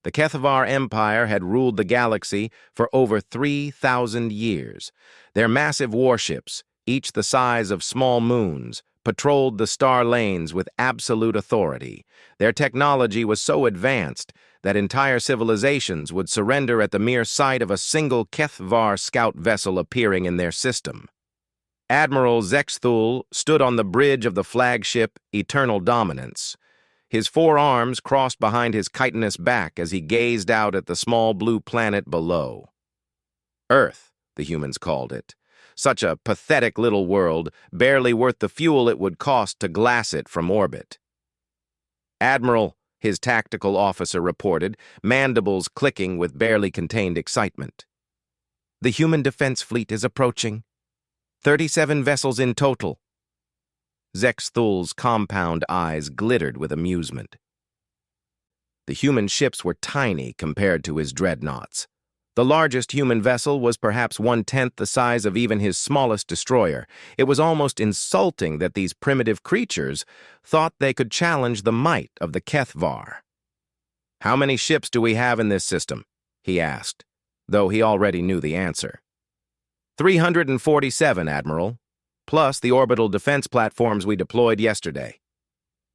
The Kethavar Empire had ruled the galaxy for over 3,000 years. Their massive warships, each the size of small moons, patrolled the star lanes with absolute authority. Their technology was so advanced that entire civilizations would surrender at the mere sight of a single Kethavar scout vessel appearing in their system. Admiral Zexthul stood on the bridge of the flagship Eternal Dominance. His four arms crossed behind his chitinous back as he gazed out at the small blue planet below. Earth, the humans called it. Such a pathetic little world, barely worth the fuel it would cost to glass it from orbit. "Admiral," his tactical officer reported, mandibles clicking with barely contained excitement. "The human defense fleet is approaching. 37 vessels in total." Zexthul's compound eyes glittered with amusement. The human ships were tiny compared to his dreadnoughts. The largest human vessel was perhaps 1/10 the size of even his smallest destroyer. It was almost insulting that these primitive creatures thought they could challenge the might of the Kethavar. "How many ships do we have in this system?" he asked, though he already knew the answer. 347, Admiral, plus the orbital defense platforms we deployed yesterday."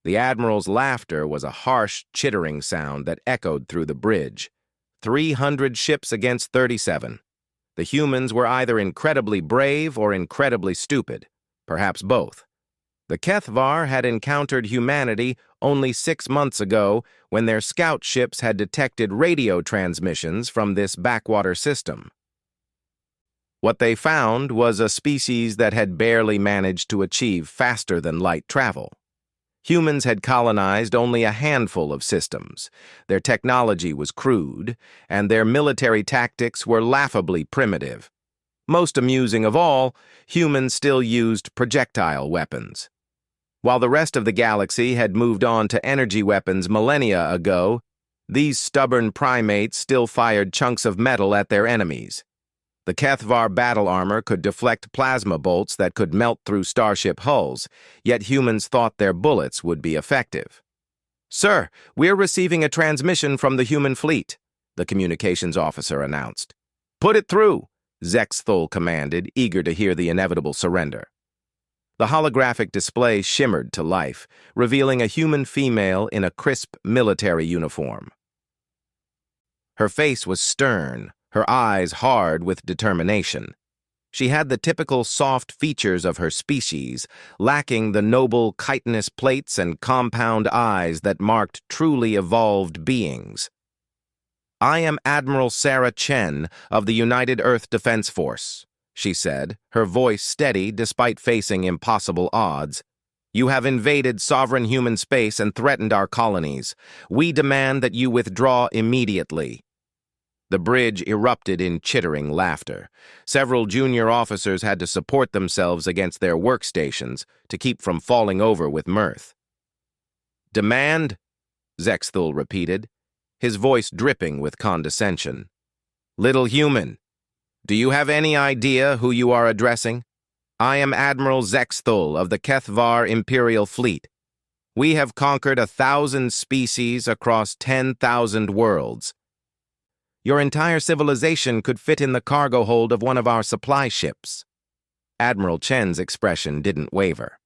The Admiral's laughter was a harsh, chittering sound that echoed through the bridge. 300 ships against 37. The humans were either incredibly brave or incredibly stupid, perhaps both. The Kethavar had encountered humanity only 6 months ago when their scout ships had detected radio transmissions from this backwater system. What they found was a species that had barely managed to achieve faster-than-light travel. Humans had colonized only a handful of systems. Their technology was crude, and their military tactics were laughably primitive. Most amusing of all, humans still used projectile weapons. While the rest of the galaxy had moved on to energy weapons millennia ago, these stubborn primates still fired chunks of metal at their enemies. The Kethavar battle armor could deflect plasma bolts that could melt through starship hulls, yet humans thought their bullets would be effective. "Sir, we're receiving a transmission from the human fleet," the communications officer announced. "Put it through," Zexthul commanded, eager to hear the inevitable surrender. The holographic display shimmered to life, revealing a human female in a crisp military uniform. Her face was stern, her eyes hard with determination. She had the typical soft features of her species, lacking the noble chitinous plates and compound eyes that marked truly evolved beings. "I am Admiral Sarah Chen of the United Earth Defense Force," she said, her voice steady despite facing impossible odds. "You have invaded sovereign human space and threatened our colonies. We demand that you withdraw immediately." The bridge erupted in chittering laughter. Several junior officers had to support themselves against their workstations to keep from falling over with mirth. "Demand?" Zexthul repeated, his voice dripping with condescension. "Little human, do you have any idea who you are addressing? I am Admiral Zexthul of the Kethavar Imperial Fleet. We have conquered 1,000 species across 10,000 worlds. Your entire civilization could fit in the cargo hold of one of our supply ships." Admiral Chen's expression didn't waver.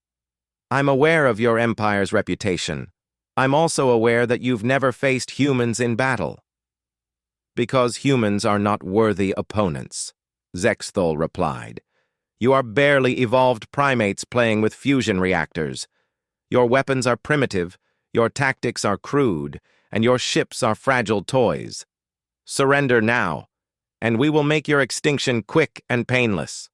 "I'm aware of your empire's reputation. I'm also aware that you've never faced humans in battle." "Because humans are not worthy opponents," Zexthul replied. "You are barely evolved primates playing with fusion reactors. Your weapons are primitive, your tactics are crude, and your ships are fragile toys. Surrender now, and we will make your extinction quick and painless."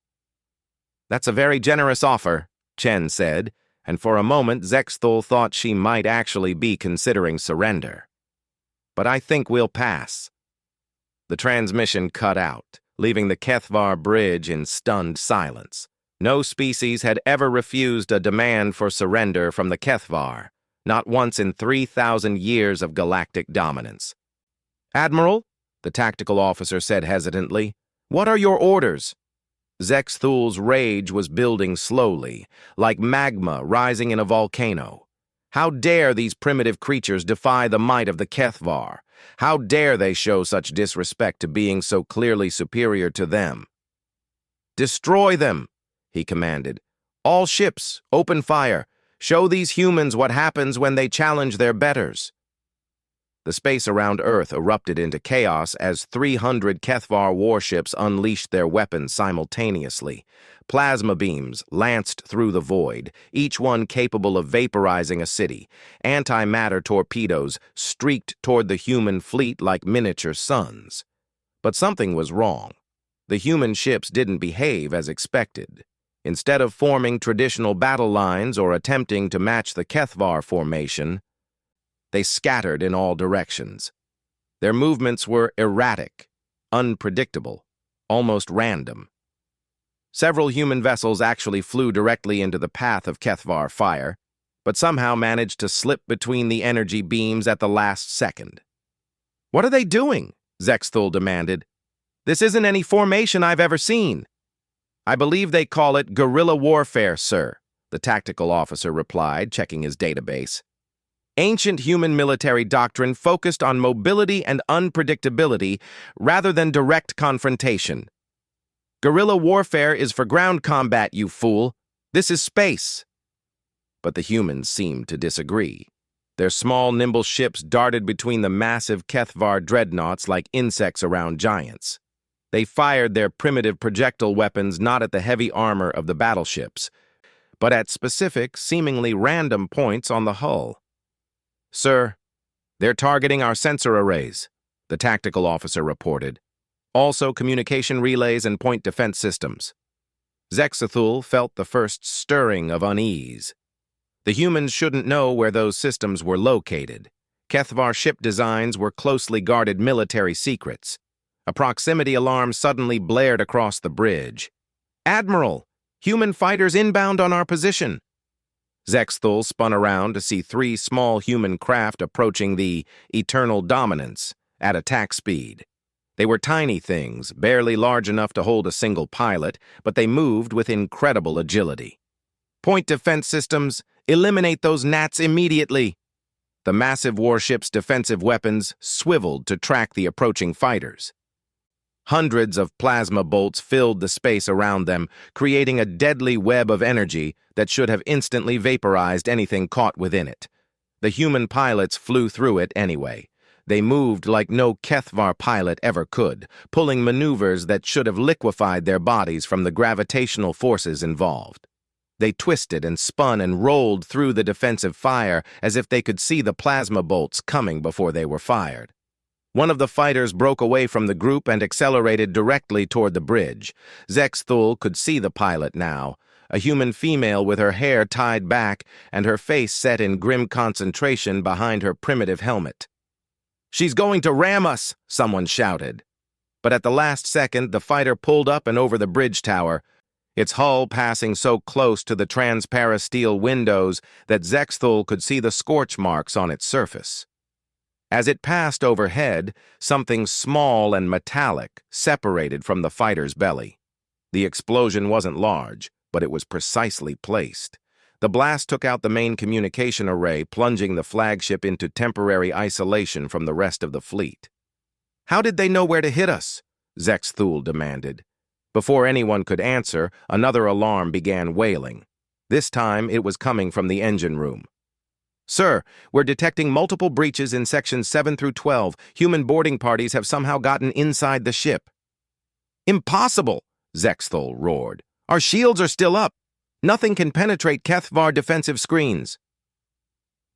"That's a very generous offer," Chen said, and for a moment Zexthul thought she might actually be considering surrender. "But I think we'll pass." The transmission cut out, leaving the Kethavar bridge in stunned silence. No species had ever refused a demand for surrender from the Kethavar, not once in 3,000 years of galactic dominance. "Admiral," the tactical officer said hesitantly, "what are your orders?" Zexthul's rage was building slowly, like magma rising in a volcano. How dare these primitive creatures defy the might of the Kethavar? How dare they show such disrespect to beings so clearly superior to them? "Destroy them," he commanded. "All ships, open fire. Show these humans what happens when they challenge their betters." The space around Earth erupted into chaos as 300 Kethvar warships unleashed their weapons simultaneously. Plasma beams lanced through the void, each one capable of vaporizing a city. Antimatter torpedoes streaked toward the human fleet like miniature suns. But something was wrong. The human ships didn't behave as expected. Instead of forming traditional battle lines or attempting to match the Kethvar formation, they scattered in all directions. Their movements were erratic, unpredictable, almost random. Several human vessels actually flew directly into the path of Kethvar fire, but somehow managed to slip between the energy beams at the last second. "What are they doing?" Zexthul demanded. "This isn't any formation I've ever seen." "I believe they call it guerrilla warfare, sir," the tactical officer replied, checking his database. "Ancient human military doctrine focused on mobility and unpredictability rather than direct confrontation. Guerrilla warfare is for ground combat, you fool. This is space." But the humans seemed to disagree. Their small, nimble ships darted between the massive Kethvar dreadnoughts like insects around giants. They fired their primitive projectile weapons not at the heavy armor of the battleships, but at specific, seemingly random points on the hull. "Sir, they're targeting our sensor arrays," the tactical officer reported. "Also communication relays and point defense systems." Zexthul felt the first stirring of unease. The humans shouldn't know where those systems were located. Kethvar ship designs were closely guarded military secrets. A proximity alarm suddenly blared across the bridge. "Admiral, human fighters inbound on our position." Zexthul spun around to see 3 small human craft approaching the Eternal Dominance at attack speed. They were tiny things, barely large enough to hold a single pilot, but they moved with incredible agility. "Point defense systems, eliminate those gnats immediately." The massive warship's defensive weapons swiveled to track the approaching fighters. Hundreds of plasma bolts filled the space around them, creating a deadly web of energy that should have instantly vaporized anything caught within it. The human pilots flew through it anyway. They moved like no Kethvar pilot ever could, pulling maneuvers that should have liquefied their bodies from the gravitational forces involved. They twisted and spun and rolled through the defensive fire as if they could see the plasma bolts coming before they were fired. One of the fighters broke away from the group and accelerated directly toward the bridge. Zexthul could see the pilot now, a human female with her hair tied back and her face set in grim concentration behind her primitive helmet. "She's going to ram us," someone shouted. But at the last second, the fighter pulled up and over the bridge tower, its hull passing so close to the transparasteel windows that Zexthul could see the scorch marks on its surface. As it passed overhead, something small and metallic separated from the fighter's belly. The explosion wasn't large, but it was precisely placed. The blast took out the main communication array, plunging the flagship into temporary isolation from the rest of the fleet. "How did they know where to hit us?" Zexthul demanded. Before anyone could answer, another alarm began wailing. This time, it was coming from the engine room. "Sir, we're detecting multiple breaches in sections 7 through 12. Human boarding parties have somehow gotten inside the ship." "Impossible!" Zexthul roared. "Our shields are still up. Nothing can penetrate Kethvar defensive screens."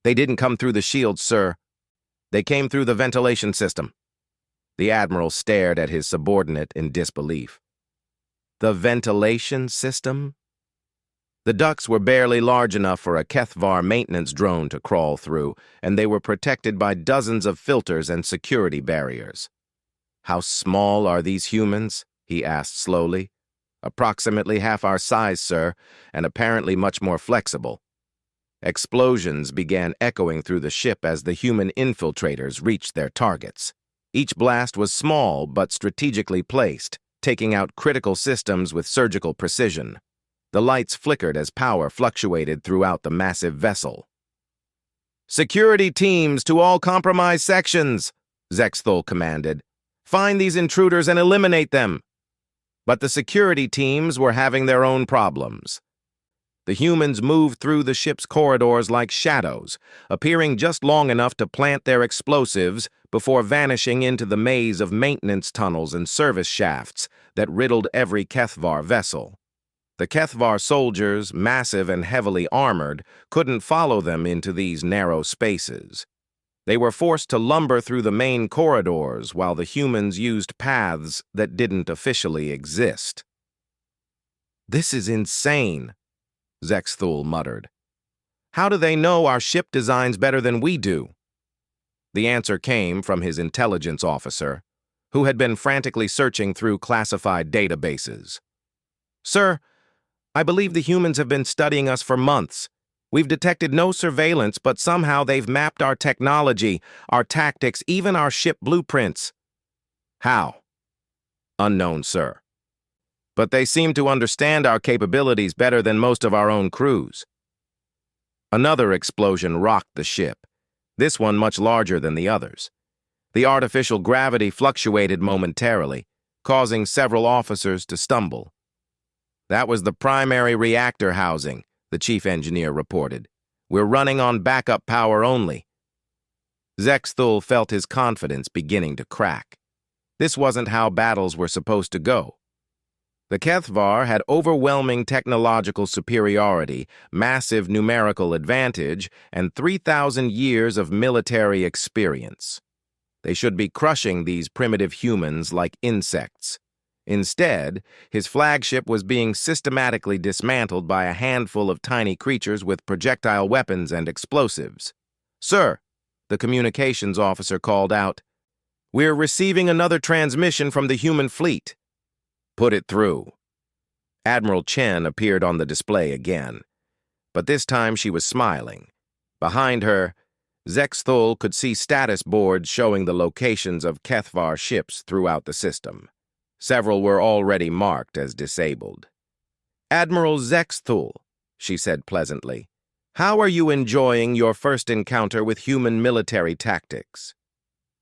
"They didn't come through the shields, sir. They came through the ventilation system." The Admiral stared at his subordinate in disbelief. "The ventilation system?" The ducts were barely large enough for a Kethvar maintenance drone to crawl through, and they were protected by dozens of filters and security barriers. "How small are these humans?" he asked slowly. "Approximately half our size, sir, and apparently much more flexible." Explosions began echoing through the ship as the human infiltrators reached their targets. Each blast was small but strategically placed, taking out critical systems with surgical precision. The lights flickered as power fluctuated throughout the massive vessel. "Security teams to all compromised sections!" Zexthul commanded. "Find these intruders and eliminate them." But the security teams were having their own problems. The humans moved through the ship's corridors like shadows, appearing just long enough to plant their explosives before vanishing into the maze of maintenance tunnels and service shafts that riddled every Kethvar vessel. The Kethvar soldiers, massive and heavily armored, couldn't follow them into these narrow spaces. They were forced to lumber through the main corridors while the humans used paths that didn't officially exist. "This is insane," Zexthul muttered. "How do they know our ship designs better than we do?" The answer came from his intelligence officer, who had been frantically searching through classified databases. "Sir, I believe the humans have been studying us for months. We've detected no surveillance, but somehow they've mapped our technology, our tactics, even our ship blueprints." "How?" "Unknown, sir. But they seem to understand our capabilities better than most of our own crews." Another explosion rocked the ship, this one much larger than the others. The artificial gravity fluctuated momentarily, causing several officers to stumble. "That was the primary reactor housing," the chief engineer reported. "We're running on backup power only." Zexthul felt his confidence beginning to crack. This wasn't how battles were supposed to go. The Kethvar had overwhelming technological superiority, massive numerical advantage, and 3,000 years of military experience. They should be crushing these primitive humans like insects. Instead, his flagship was being systematically dismantled by a handful of tiny creatures with projectile weapons and explosives. "Sir," the communications officer called out, "we're receiving another transmission from the human fleet." "Put it through." Admiral Chen appeared on the display again, but this time she was smiling. Behind her, Zexthul could see status boards showing the locations of Kethvar ships throughout the system. Several were already marked as disabled. "Admiral Zexthul," she said pleasantly, "how are you enjoying your first encounter with human military tactics?"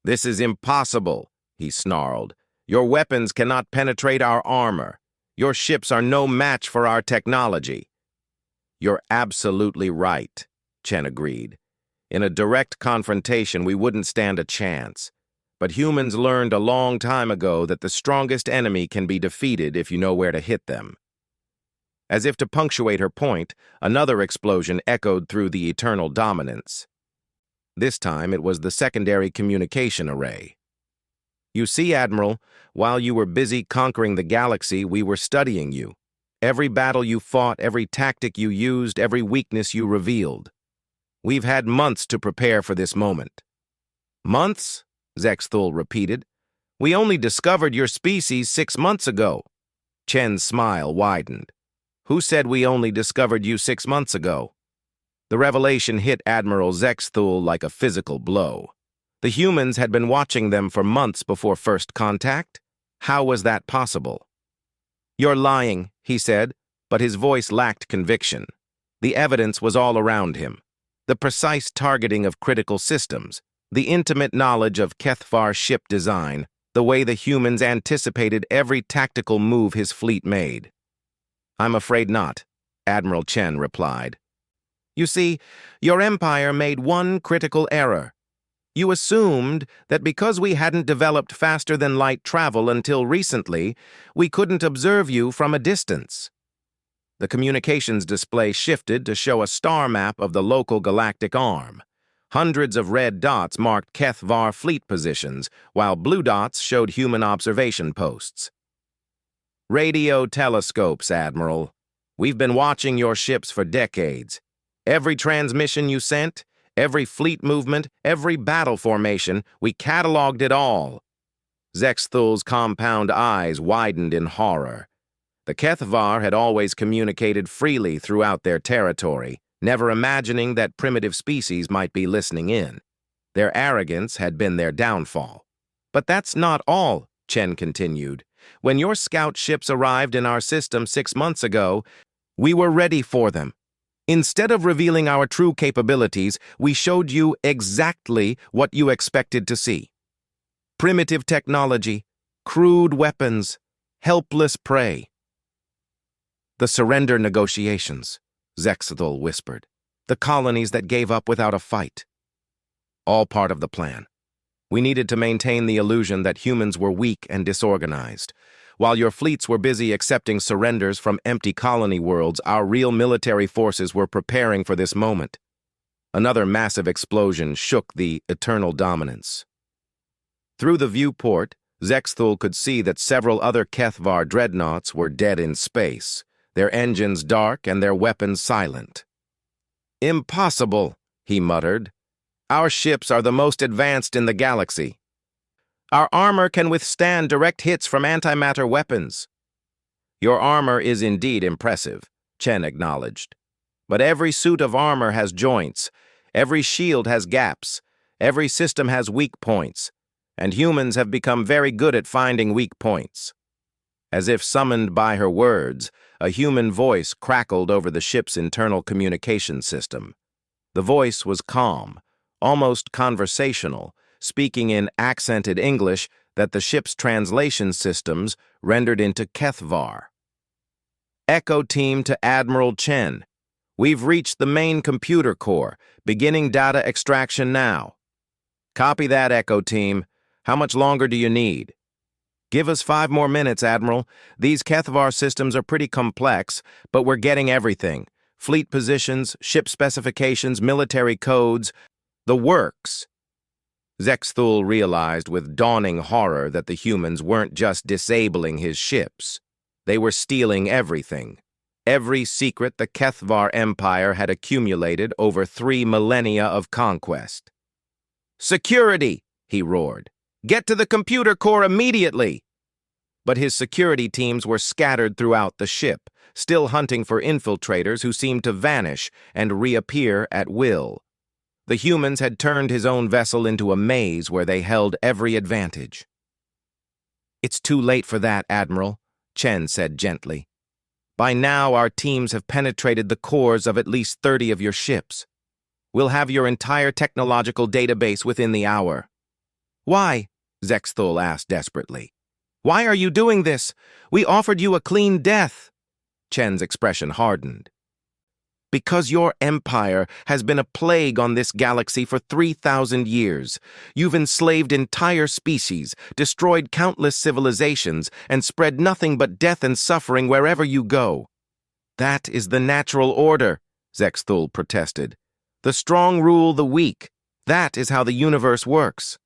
"This is impossible," he snarled. "Your weapons cannot penetrate our armor. Your ships are no match for our technology." "You're absolutely right," Chen agreed. "In a direct confrontation, we wouldn't stand a chance. But humans learned a long time ago that the strongest enemy can be defeated if you know where to hit them." As if to punctuate her point, another explosion echoed through the eternal dominance. This time it was the secondary communication array. "You see, Admiral, while you were busy conquering the galaxy, we were studying you. Every battle you fought, every tactic you used, every weakness you revealed. We've had months to prepare for this moment." "Months?" Zexthul repeated. "We only discovered your species 6 months ago." Chen's smile widened. "Who said we only discovered you 6 months ago?" The revelation hit Admiral Zexthul like a physical blow. The humans had been watching them for months before first contact? How was that possible? "You're lying," he said, but his voice lacked conviction. The evidence was all around him. The precise targeting of critical systems, the intimate knowledge of Kethvar ship design, the way the humans anticipated every tactical move his fleet made. "I'm afraid not," Admiral Chen replied. "You see, your empire made one critical error. You assumed that because we hadn't developed faster-than-light travel until recently, we couldn't observe you from a distance." The communications display shifted to show a star map of the local galactic arm. Hundreds of red dots marked Kethvar fleet positions, while blue dots showed human observation posts. "Radio telescopes, Admiral. We've been watching your ships for decades. Every transmission you sent, every fleet movement, every battle formation, we cataloged it all." Zexthul's compound eyes widened in horror. The Kethvar had always communicated freely throughout their territory, never imagining that primitive species might be listening in. Their arrogance had been their downfall. "But that's not all," Chen continued. "When your scout ships arrived in our system 6 months ago, we were ready for them. Instead of revealing our true capabilities, we showed you exactly what you expected to see. Primitive technology, crude weapons, helpless prey. The surrender negotiations, Zexthul whispered. The colonies that gave up without a fight. All part of the plan. We needed to maintain the illusion that humans were weak and disorganized. While your fleets were busy accepting surrenders from empty colony worlds, our real military forces were preparing for this moment. Another massive explosion shook the eternal dominance. Through the viewport, Zexthul could see that several other Kethvar dreadnoughts were dead in space, their engines dark and their weapons silent. "Impossible," he muttered. "Our ships are the most advanced in the galaxy. Our armor can withstand direct hits from antimatter weapons." "Your armor is indeed impressive," Chen acknowledged. "But every suit of armor has joints, every shield has gaps, every system has weak points, and humans have become very good at finding weak points." As if summoned by her words, a human voice crackled over the ship's internal communication system. The voice was calm, almost conversational, speaking in accented English that the ship's translation systems rendered into Kethvar. "Echo Team to Admiral Chen. We've reached the main computer core, beginning data extraction now." "Copy that, Echo Team. How much longer do you need?" "Give us 5 more minutes, Admiral. These Kethvar systems are pretty complex, but we're getting everything. Fleet positions, ship specifications, military codes, the works." Zexthul realized with dawning horror that the humans weren't just disabling his ships. They were stealing everything. Every secret the Kethvar Empire had accumulated over 3 millennia of conquest. "Security!" he roared. "Get to the computer core immediately!" But his security teams were scattered throughout the ship, still hunting for infiltrators who seemed to vanish and reappear at will. The humans had turned his own vessel into a maze where they held every advantage. "It's too late for that, Admiral," Chen said gently. "By now our teams have penetrated the cores of at least 30 of your ships. We'll have your entire technological database within the hour." "Why?" Zexthul asked desperately. "Why are you doing this? We offered you a clean death." Chen's expression hardened. "Because your empire has been a plague on this galaxy for 3,000 years. You've enslaved entire species, destroyed countless civilizations, and spread nothing but death and suffering wherever you go." "That is the natural order," Zexthul protested. "The strong rule the weak. That is how the universe works."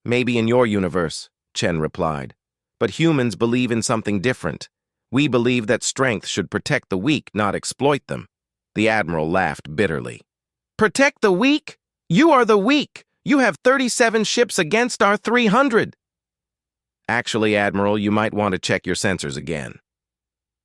"Maybe in your universe," Chen replied. "But humans believe in something different. We believe that strength should protect the weak, not exploit them." The Admiral laughed bitterly. "Protect the weak? You are the weak! You have 37 ships against our 300! "Actually, Admiral, you might want to check your sensors again."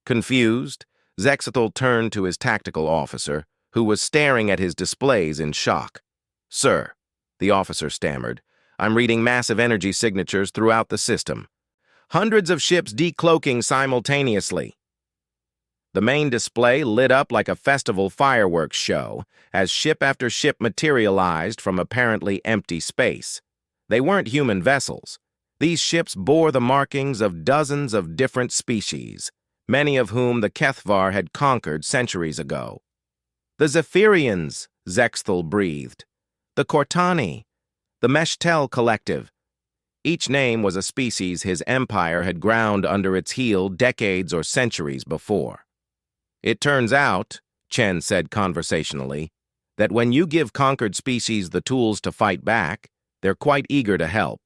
Confused, Zexthul turned to his tactical officer, who was staring at his displays in shock. "Sir," the officer stammered, "I'm reading massive energy signatures throughout the system. Hundreds of ships decloaking simultaneously." The main display lit up like a festival fireworks show as ship after ship materialized from apparently empty space. They weren't human vessels. These ships bore the markings of dozens of different species, many of whom the Kethvar had conquered centuries ago. "The Zephyrians," Zexthul breathed. "The Cortani. The Meshtel Collective." Each name was a species his empire had ground under its heel decades or centuries before. "It turns out," Chen said conversationally, "that when you give conquered species the tools to fight back, they're quite eager to help.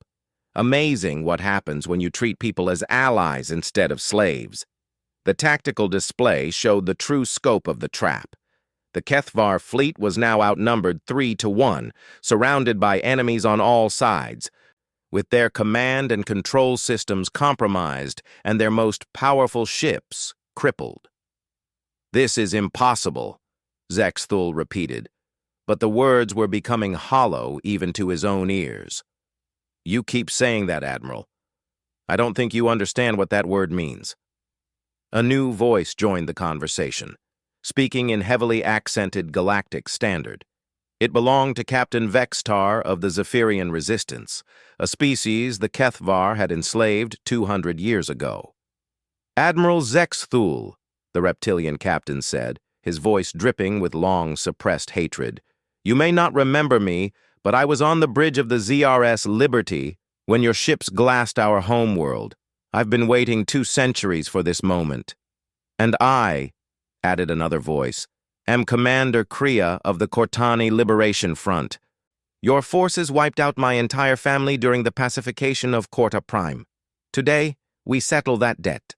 Amazing what happens when you treat people as allies instead of slaves." The tactical display showed the true scope of the trap. The Kethvar fleet was now outnumbered 3-1, surrounded by enemies on all sides, with their command and control systems compromised and their most powerful ships crippled. "This is impossible," Zexthul repeated, but the words were becoming hollow even to his own ears. "You keep saying that, Admiral. I don't think you understand what that word means." A new voice joined the conversation, speaking in heavily accented galactic standard. It belonged to Captain Vextar of the Zephyrian Resistance, a species the Kethvar had enslaved 200 years ago. "Admiral Zexthul," the reptilian captain said, his voice dripping with long suppressed hatred. "You may not remember me, but I was on the bridge of the ZRS Liberty when your ships glassed our homeworld. I've been waiting 2 centuries for this moment." "And I," added another voice, "am Commander Kriya of the Cortani Liberation Front. Your forces wiped out my entire family during the pacification of Corta Prime. Today, we settle that debt."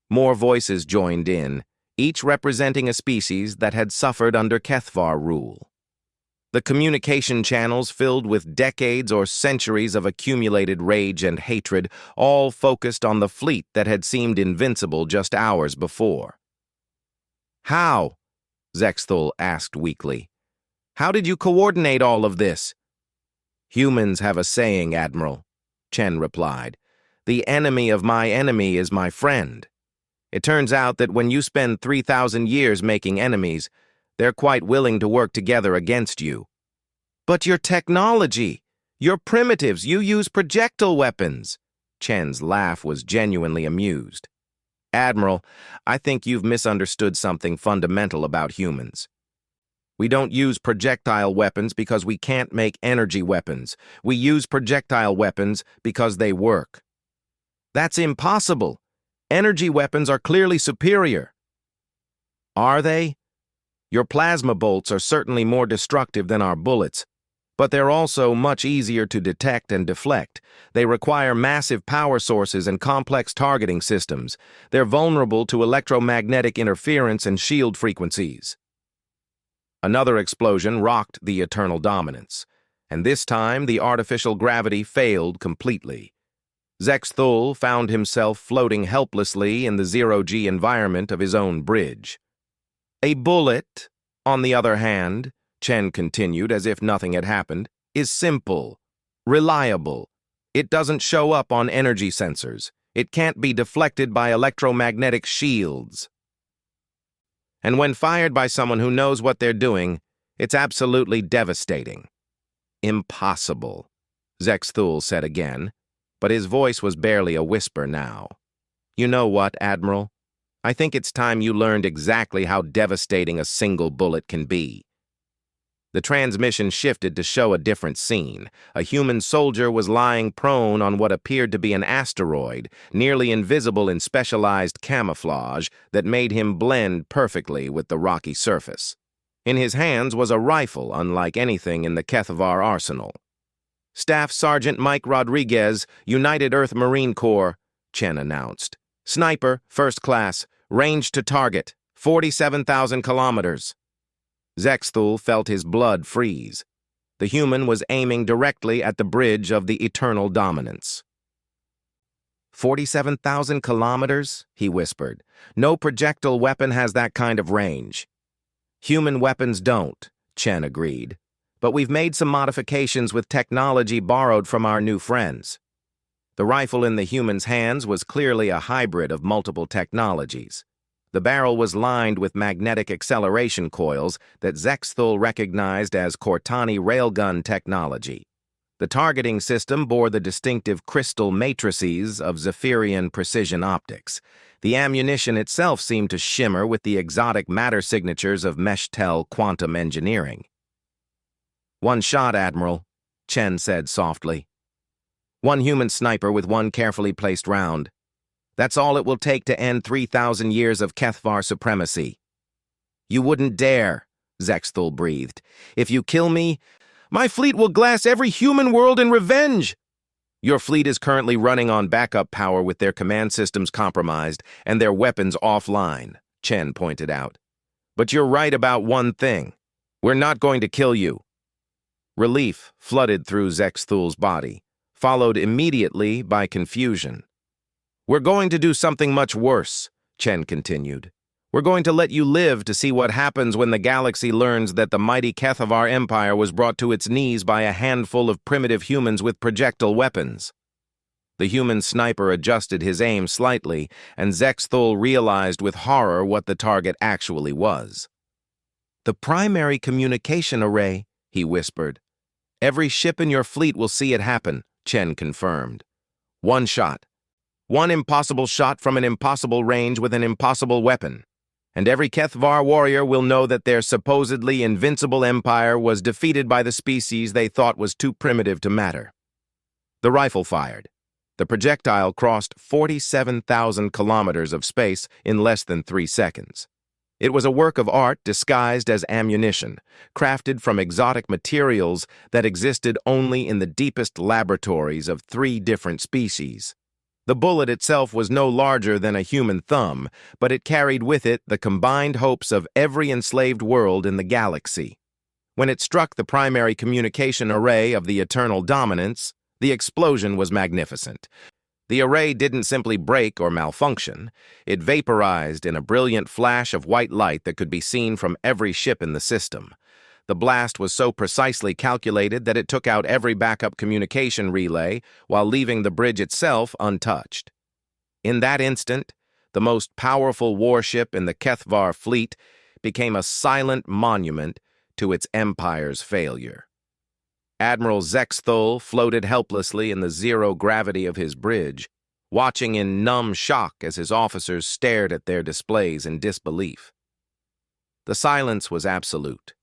More voices joined in, each representing a species that had suffered under Kethvar rule. The communication channels filled with decades or centuries of accumulated rage and hatred, all focused on the fleet that had seemed invincible just hours before. "How?" Zexthul asked weakly. "How did you coordinate all of this?" "Humans have a saying, Admiral," Chen replied. "The enemy of my enemy is my friend." It turns out that when you spend 3,000 years making enemies, they're quite willing to work together against you. "But your technology, your primitives, you use projectile weapons." Chen's laugh was genuinely amused. "Admiral, I think you've misunderstood something fundamental about humans. We don't use projectile weapons because we can't make energy weapons. We use projectile weapons because they work." "That's impossible. Energy weapons are clearly superior." "Are they? Your plasma bolts are certainly more destructive than our bullets, but they're also much easier to detect and deflect. They require massive power sources and complex targeting systems. They're vulnerable to electromagnetic interference and shield frequencies." Another explosion rocked the Eternal Dominance, and this time the artificial gravity failed completely. Zexthul found himself floating helplessly in the zero-G environment of his own bridge. "A bullet, on the other hand," Chen continued as if nothing had happened, "is simple, reliable. It doesn't show up on energy sensors. It can't be deflected by electromagnetic shields. And when fired by someone who knows what they're doing, it's absolutely devastating." "Impossible," Zexthul said again, but his voice was barely a whisper now. "You know what, Admiral? I think it's time you learned exactly how devastating a single bullet can be." The transmission shifted to show a different scene. A human soldier was lying prone on what appeared to be an asteroid, nearly invisible in specialized camouflage that made him blend perfectly with the rocky surface. In his hands was a rifle unlike anything in the Kethvar arsenal. "Staff Sergeant Mike Rodriguez, United Earth Marine Corps," Chen announced. "Sniper, first class, range to target, 47,000 kilometers." Zexthul felt his blood freeze. The human was aiming directly at the bridge of the Eternal Dominance. 47,000 kilometers, he whispered. "No projectile weapon has that kind of range." "Human weapons don't," Chen agreed. "But we've made some modifications with technology borrowed from our new friends." The rifle in the human's hands was clearly a hybrid of multiple technologies. The barrel was lined with magnetic acceleration coils that Zexthul recognized as Cortani railgun technology. The targeting system bore the distinctive crystal matrices of Zephyrian precision optics. The ammunition itself seemed to shimmer with the exotic matter signatures of Meshtel quantum engineering. "One shot, Admiral," Chen said softly. "One human sniper with one carefully placed round. That's all it will take to end 3,000 years of Kethvar supremacy." "You wouldn't dare," Zexthul breathed. "If you kill me, my fleet will glass every human world in revenge." "Your fleet is currently running on backup power with their command systems compromised and their weapons offline," Chen pointed out. "But you're right about one thing. We're not going to kill you." Relief flooded through Zexthul's body, followed immediately by confusion. "We're going to do something much worse," Chen continued. "We're going to let you live to see what happens when the galaxy learns that the mighty Kethvar Empire was brought to its knees by a handful of primitive humans with projectile weapons." The human sniper adjusted his aim slightly, and Zexthul realized with horror what the target actually was. "The primary communication array," he whispered. "Every ship in your fleet will see it happen," Chen confirmed. "One shot. One impossible shot from an impossible range with an impossible weapon. And every Kethvar warrior will know that their supposedly invincible empire was defeated by the species they thought was too primitive to matter." The rifle fired. The projectile crossed 47,000 kilometers of space in less than 3 seconds. It was a work of art disguised as ammunition, crafted from exotic materials that existed only in the deepest laboratories of 3 different species. The bullet itself was no larger than a human thumb, but it carried with it the combined hopes of every enslaved world in the galaxy. When it struck the primary communication array of the Eternal Dominance, the explosion was magnificent. The array didn't simply break or malfunction. It vaporized in a brilliant flash of white light that could be seen from every ship in the system. The blast was so precisely calculated that it took out every backup communication relay while leaving the bridge itself untouched. In that instant, the most powerful warship in the Kethvar fleet became a silent monument to its empire's failure. Admiral Zexthol floated helplessly in the zero gravity of his bridge, watching in numb shock as his officers stared at their displays in disbelief. The silence was absolute.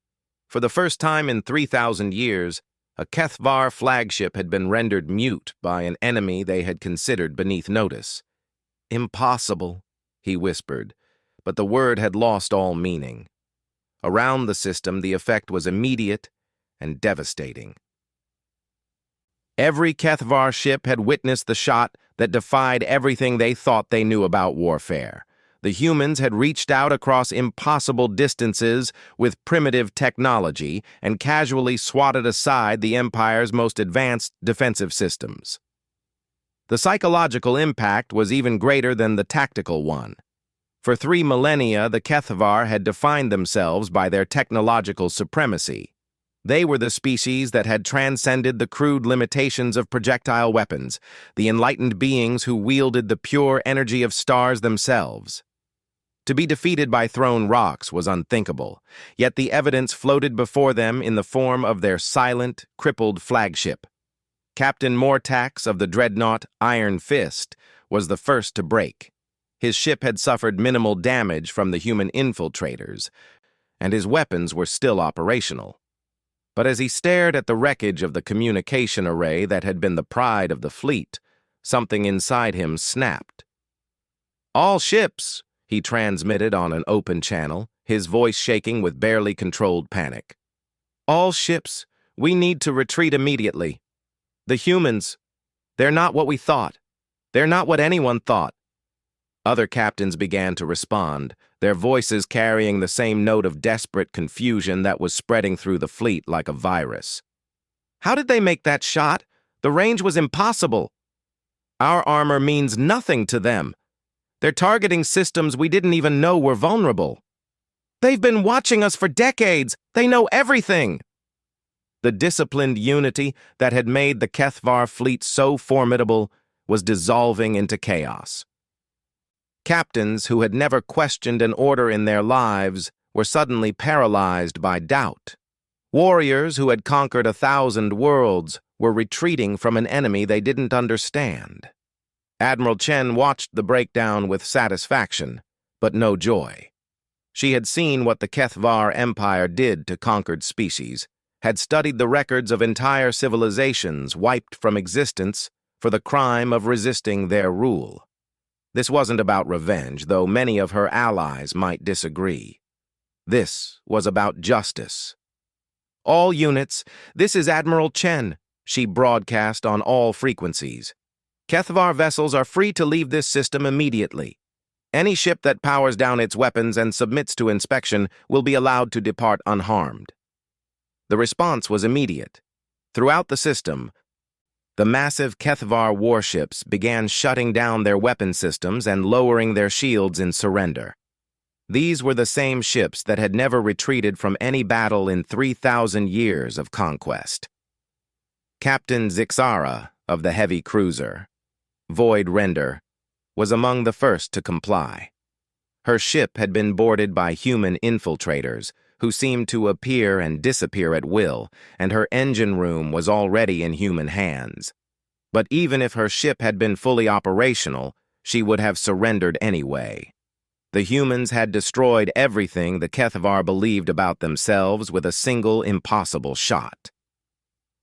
For the first time in 3,000 years, a Kethvar flagship had been rendered mute by an enemy they had considered beneath notice. "Impossible," he whispered, but the word had lost all meaning. Around the system, the effect was immediate and devastating. Every Kethvar ship had witnessed the shot that defied everything they thought they knew about warfare. The humans had reached out across impossible distances with primitive technology and casually swatted aside the Empire's most advanced defensive systems. The psychological impact was even greater than the tactical one. For 3 millennia, the Kethvar had defined themselves by their technological supremacy. They were the species that had transcended the crude limitations of projectile weapons, the enlightened beings who wielded the pure energy of stars themselves. To be defeated by thrown rocks was unthinkable, yet the evidence floated before them in the form of their silent, crippled flagship. Captain Mortax of the dreadnought Iron Fist was the first to break. His ship had suffered minimal damage from the human infiltrators, and his weapons were still operational. But as he stared at the wreckage of the communication array that had been the pride of the fleet, something inside him snapped. "All ships," he transmitted on an open channel, his voice shaking with barely controlled panic. "All ships, we need to retreat immediately. The humans, they're not what we thought. They're not what anyone thought." Other captains began to respond, their voices carrying the same note of desperate confusion that was spreading through the fleet like a virus. "How did they make that shot? The range was impossible. Our armor means nothing to them. They're targeting systems we didn't even know were vulnerable. They've been watching us for decades. They know everything." The disciplined unity that had made the Kethvar fleet so formidable was dissolving into chaos. Captains who had never questioned an order in their lives were suddenly paralyzed by doubt. Warriors who had conquered 1,000 worlds were retreating from an enemy they didn't understand. Admiral Chen watched the breakdown with satisfaction, but no joy. She had seen what the Kethvar Empire did to conquered species, had studied the records of entire civilizations wiped from existence for the crime of resisting their rule. This wasn't about revenge, though many of her allies might disagree. This was about justice. "All units, this is Admiral Chen," she broadcast on all frequencies. "Kethvar vessels are free to leave this system immediately. Any ship that powers down its weapons and submits to inspection will be allowed to depart unharmed." The response was immediate. Throughout the system, the massive Kethvar warships began shutting down their weapon systems and lowering their shields in surrender. These were the same ships that had never retreated from any battle in 3,000 years of conquest. Captain Zixara of the heavy cruiser, Void Render, was among the first to comply. Her ship had been boarded by human infiltrators who seemed to appear and disappear at will, and her engine room was already in human hands. But even if her ship had been fully operational, she would have surrendered anyway. The humans had destroyed everything the Kethvar believed about themselves with a single impossible shot.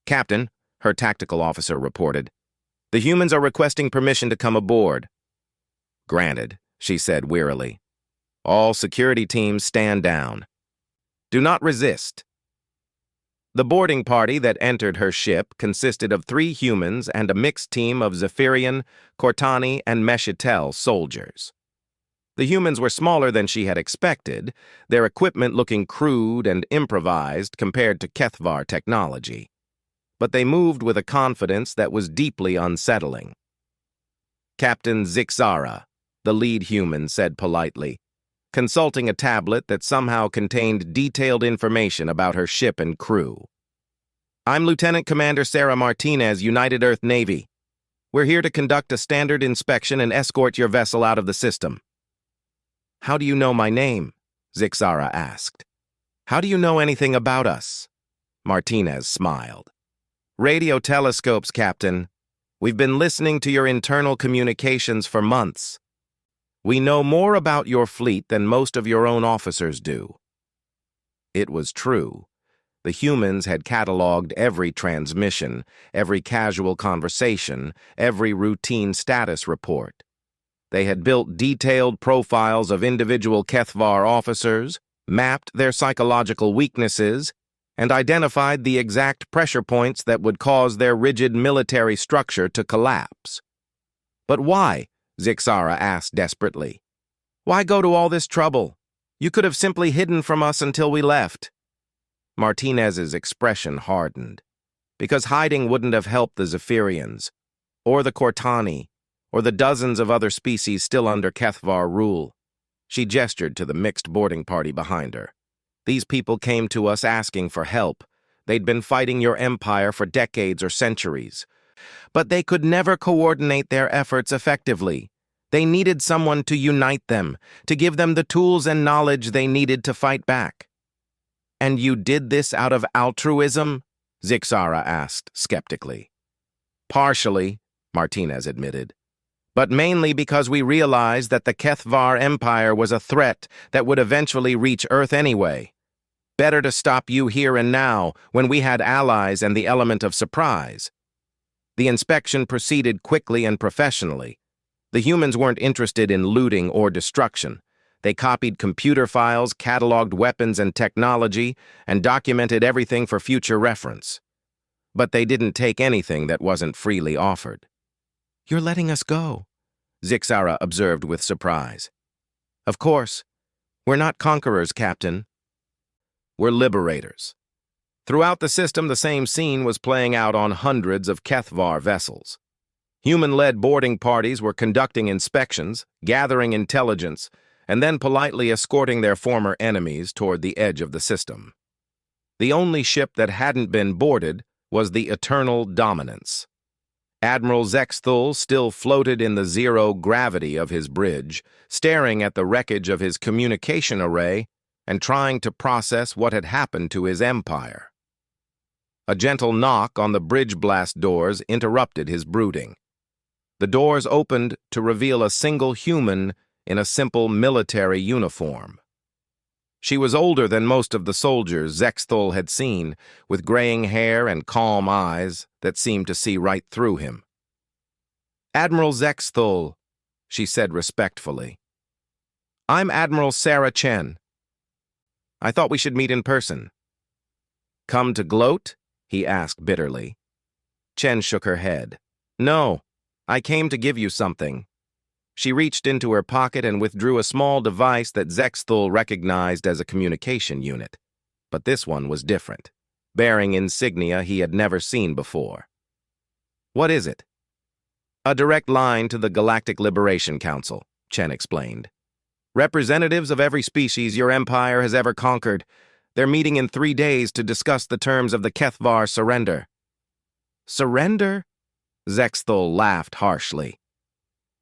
"Captain," her tactical officer reported, "the humans are requesting permission to come aboard." "Granted," she said wearily. "All security teams stand down. Do not resist." The boarding party that entered her ship consisted of 3 humans and a mixed team of Zephyrian, Cortani, and Meshitel soldiers. The humans were smaller than she had expected, their equipment looking crude and improvised compared to Kethvar technology. But they moved with a confidence that was deeply unsettling. "Captain Zixara," the lead human said politely, consulting a tablet that somehow contained detailed information about her ship and crew. "I'm Lieutenant Commander Sarah Martinez, United Earth Navy. We're here to conduct a standard inspection and escort your vessel out of the system." "How do you know my name?" Zixara asked. "How do you know anything about us?" Martinez smiled. "Radio telescopes, Captain. We've been listening to your internal communications for months. We know more about your fleet than most of your own officers do." It was true. The humans had cataloged every transmission, every casual conversation, every routine status report. They had built detailed profiles of individual Kethvar officers, mapped their psychological weaknesses, and identified the exact pressure points that would cause their rigid military structure to collapse. "But why?" Zixara asked desperately. "Why go to all this trouble? You could have simply hidden from us until we left." Martinez's expression hardened. "Because hiding wouldn't have helped the Zephyrians, or the Cortani, or the dozens of other species still under Kethvar rule." She gestured to the mixed boarding party behind her. "These people came to us asking for help. They'd been fighting your empire for decades or centuries. But they could never coordinate their efforts effectively. They needed someone to unite them, to give them the tools and knowledge they needed to fight back." "And you did this out of altruism?" Zixara asked skeptically. "Partially," Martinez admitted. "But mainly because we realized that the Kethvar Empire was a threat that would eventually reach Earth anyway. Better to stop you here and now, when we had allies and the element of surprise." The inspection proceeded quickly and professionally. The humans weren't interested in looting or destruction. They copied computer files, cataloged weapons and technology, and documented everything for future reference. But they didn't take anything that wasn't freely offered. "You're letting us go," Zixara observed with surprise. "Of course. We're not conquerors, Captain. We're liberators." Throughout the system, the same scene was playing out on hundreds of Kethvar vessels. Human-led boarding parties were conducting inspections, gathering intelligence, and then politely escorting their former enemies toward the edge of the system. The only ship that hadn't been boarded was the Eternal Dominance. Admiral Zexthul still floated in the zero gravity of his bridge, staring at the wreckage of his communication array and trying to process what had happened to his empire. A gentle knock on the bridge blast doors interrupted his brooding. The doors opened to reveal a single human in a simple military uniform. She was older than most of the soldiers Zexthul had seen, with graying hair and calm eyes that seemed to see right through him. "Admiral Zexthul," she said respectfully. "I'm Admiral Sarah Chen. I thought we should meet in person." "Come to gloat?" he asked bitterly. Chen shook her head. "No, I came to give you something." She reached into her pocket and withdrew a small device that Zexthul recognized as a communication unit. But this one was different, bearing insignia he had never seen before. "What is it?" "A direct line to the Galactic Liberation Council," Chen explained. "Representatives of every species your empire has ever conquered. They're meeting in 3 days to discuss the terms of the Kethvar surrender." "Surrender?" Zexthul laughed harshly.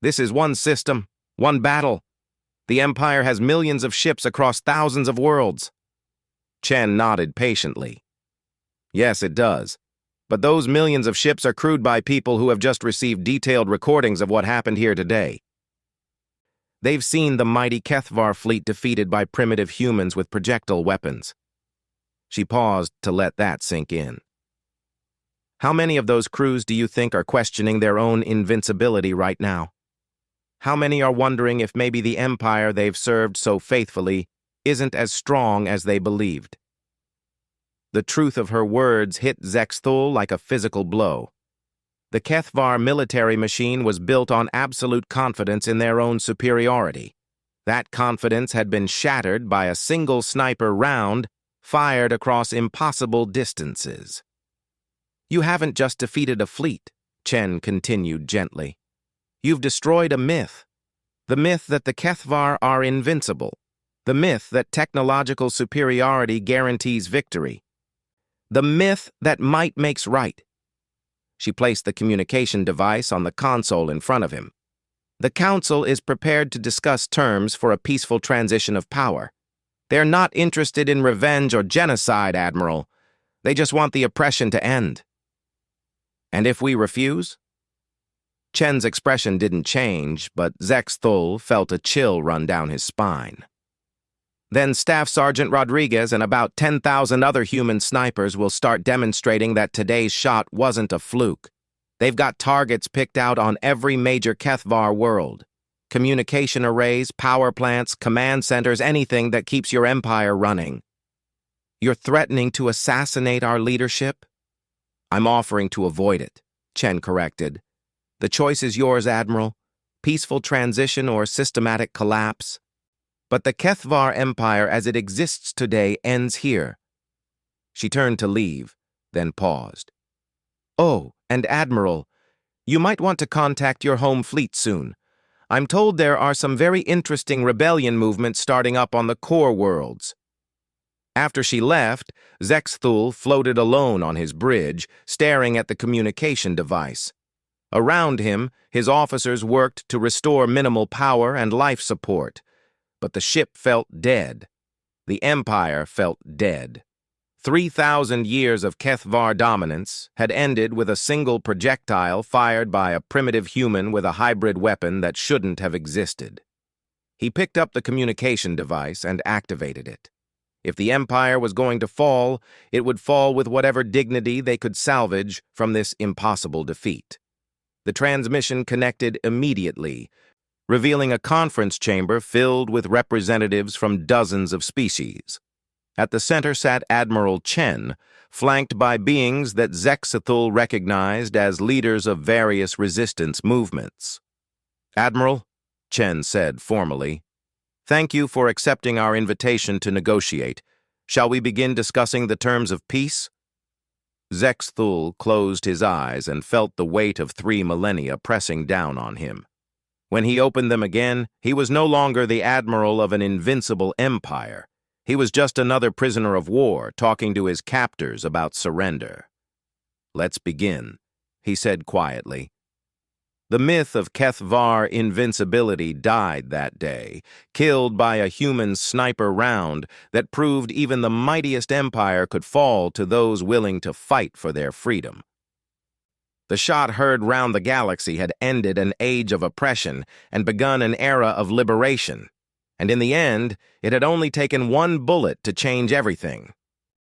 "This is one system, one battle. The Empire has millions of ships across thousands of worlds." Chen nodded patiently. Yes, it does. But those millions of ships are crewed by people who have just received detailed recordings of what happened here today. They've seen the mighty Kethvar fleet defeated by primitive humans with projectile weapons. She paused to let that sink in. How many of those crews do you think are questioning their own invincibility right now? How many are wondering if maybe the empire they've served so faithfully isn't as strong as they believed? The truth of her words hit Zexthul like a physical blow. The Kethvar military machine was built on absolute confidence in their own superiority. That confidence had been shattered by a single sniper round fired across impossible distances. You haven't just defeated a fleet, Chen continued gently. You've destroyed a myth. The myth that the Kethvar are invincible. The myth that technological superiority guarantees victory. The myth that might makes right. She placed the communication device on the console in front of him. The Council is prepared to discuss terms for a peaceful transition of power. They're not interested in revenge or genocide, Admiral. They just want the oppression to end. And if we refuse? Chen's expression didn't change, but Zexthul felt a chill run down his spine. Then Staff Sergeant Rodriguez and about 10,000 other human snipers will start demonstrating that today's shot wasn't a fluke. They've got targets picked out on every major Kethvar world. Communication arrays, power plants, command centers, anything that keeps your empire running. You're threatening to assassinate our leadership? I'm offering to avoid it, Chen corrected. The choice is yours, Admiral. Peaceful transition or systematic collapse. But the Kethvar Empire as it exists today ends here. She turned to leave, then paused. Oh, and Admiral, you might want to contact your home fleet soon. I'm told there are some very interesting rebellion movements starting up on the core worlds. After she left, Zexthul floated alone on his bridge, staring at the communication device. Around him, his officers worked to restore minimal power and life support. But the ship felt dead. The Empire felt dead. 3,000 years of Kethvar dominance had ended with a single projectile fired by a primitive human with a hybrid weapon that shouldn't have existed. He picked up the communication device and activated it. If the Empire was going to fall, it would fall with whatever dignity they could salvage from this impossible defeat. The transmission connected immediately, revealing a conference chamber filled with representatives from dozens of species. At the center sat Admiral Chen, flanked by beings that Zexthul recognized as leaders of various resistance movements. Admiral, Chen said formally, thank you for accepting our invitation to negotiate. Shall we begin discussing the terms of peace? Zexthul closed his eyes and felt the weight of 3 millennia pressing down on him. When he opened them again, he was no longer the admiral of an invincible empire. He was just another prisoner of war talking to his captors about surrender. Let's begin, he said quietly. The myth of Kethvar invincibility died that day, killed by a human sniper round that proved even the mightiest empire could fall to those willing to fight for their freedom. The shot heard round the galaxy had ended an age of oppression and begun an era of liberation. And in the end, it had only taken one bullet to change everything.